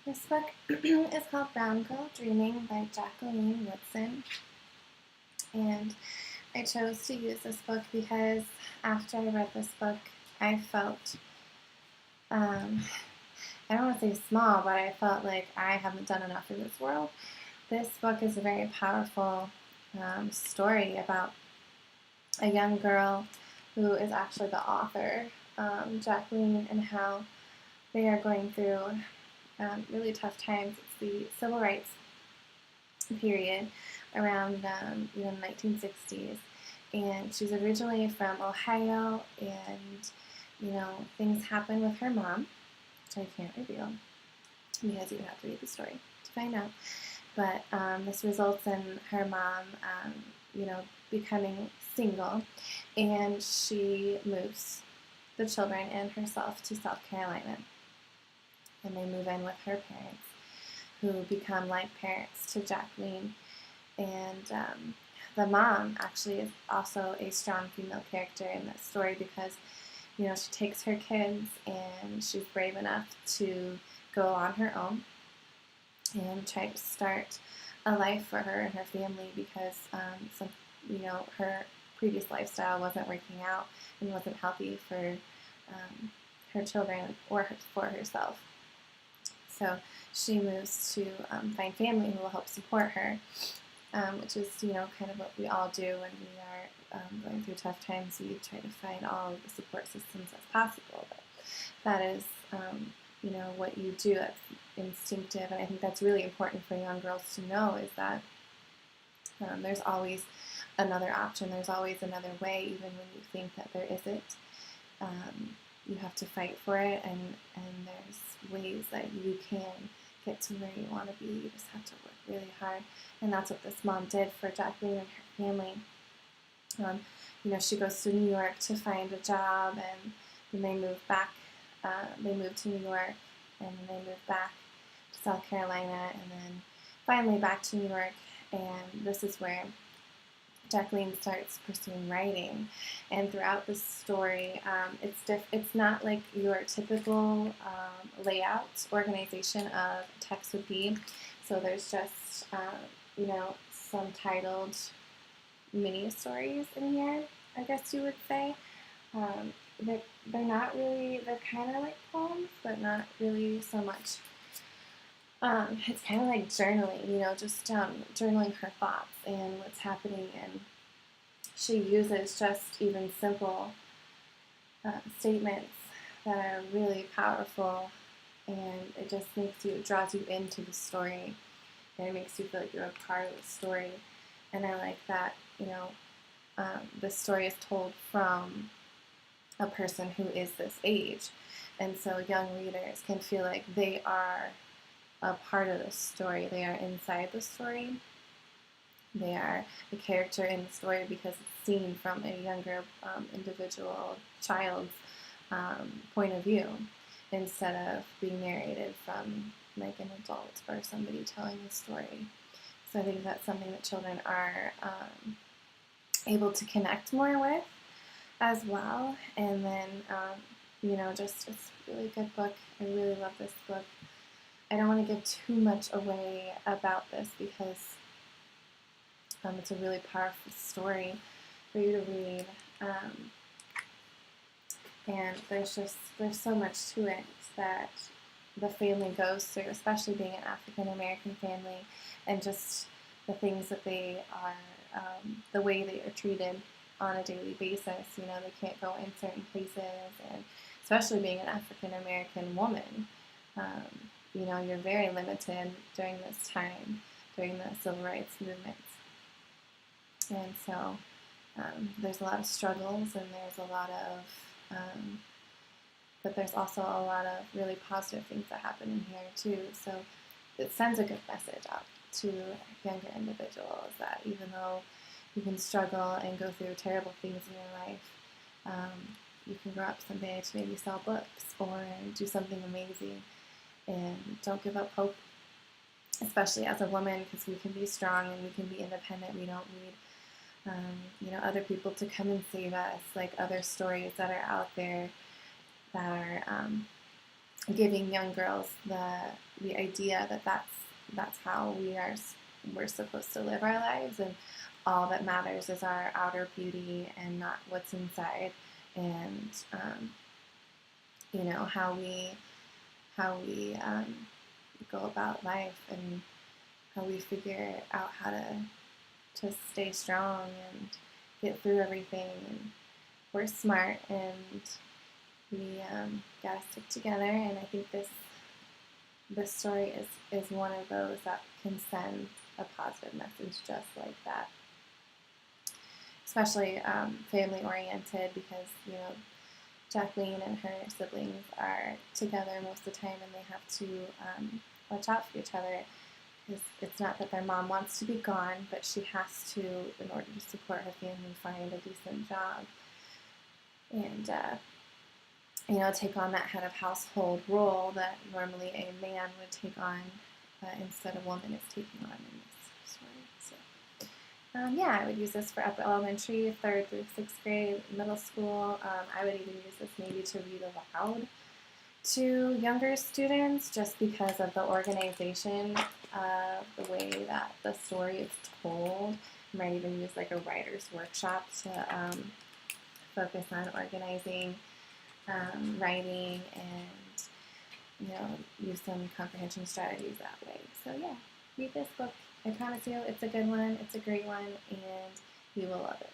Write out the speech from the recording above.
This book is called Brown Girl Dreaming by Jacqueline Woodson. And I chose to use this book because after I read this book, I felt, I don't want to say small, but I felt like I haven't done enough in this world. This book is a very powerful story about a young girl who is actually the author, Jacqueline, and how they are going through really tough times. It's the civil rights period around the 1960s, and she's originally from Ohio, and things happen with her mom, which I can't reveal because you would have to read the story to find out. But this results in her mom, becoming single, and she moves the children and herself to South Carolina, and they move in with her parents, who become like parents to Jacqueline. And the mom actually is also a strong female character in that story because, she takes her kids and she's brave enough to go on her own and try to start a life for her and her family because her previous lifestyle wasn't working out and wasn't healthy for her children or for herself. So she moves to find family who will help support her, which is, kind of what we all do when we are going through tough times. We try to find all of the support systems as possible. But that is, what you do. That's instinctive, and I think that's really important for young girls to know is that there's always another option. There's always another way, even when you think that there isn't. You have to fight for it, and there's ways that you can get to where you want to be. You just have to work really hard, and that's what this mom did for Jacqueline and her family. She goes to New York to find a job, and then they move back. They move to New York, and then they move back to South Carolina, and then finally back to New York. And this is where Jacqueline starts pursuing writing, and throughout the story, it's not like your typical layout organization of text would be. So there's just some titled mini stories in here, I guess you would say. They're not really. They're kind of like poems, but not really so much. It's kind of like journaling, just journaling her thoughts and what's happening, and she uses just even simple statements that are really powerful, and it just draws you into the story, and it makes you feel like you're a part of the story. And I like that, the story is told from a person who is this age, and so young readers can feel like they are a part of the story. They are inside the story. They are a character in the story because it's seen from a younger individual child's point of view instead of being narrated from like an adult or somebody telling the story. So I think that's something that children are able to connect more with as well. And then, it's a really good book. I really love this book. I don't want to give too much away about this because it's a really powerful story for you to read. And there's so much to it that the family goes through, especially being an African American family, and just the things that they are, the way they are treated on a daily basis. They can't go in certain places, and especially being an African American woman, you're very limited during this time, during the civil rights movements. And so there's a lot of struggles, and there's a lot of, but there's also a lot of really positive things that happen in here too. So it sends a good message out to younger individuals that even though you can struggle and go through terrible things in your life, you can grow up someday to maybe sell books or do something amazing, and don't give up hope, especially as a woman, because we can be strong and we can be independent. We don't need other people to come and save us, like other stories that are out there that are giving young girls the idea that that's how we're supposed to live our lives, and all that matters is our outer beauty and not what's inside, and how we go about life, and how we figure out how to stay strong and get through everything. And we're smart, and we gotta stick together. And I think this story is one of those that can send a positive message just like that. Especially family oriented, because Jacqueline and her siblings are together most of the time, and they have to watch out for each other. It's not that their mom wants to be gone, but she has to, in order to support her family, find a decent job and take on that head of household role that normally a man would take on, instead a woman is taking on in this story. So. Yeah, I would use this for upper elementary, 3rd through 6th grade, middle school. I would even use this maybe to read aloud to younger students, just because of the organization of the way that the story is told. I might even use like a writer's workshop to focus on organizing, writing, and use some comprehension strategies that way. So yeah, read this book. I promise you, it's a good one, it's a great one, and you will love it.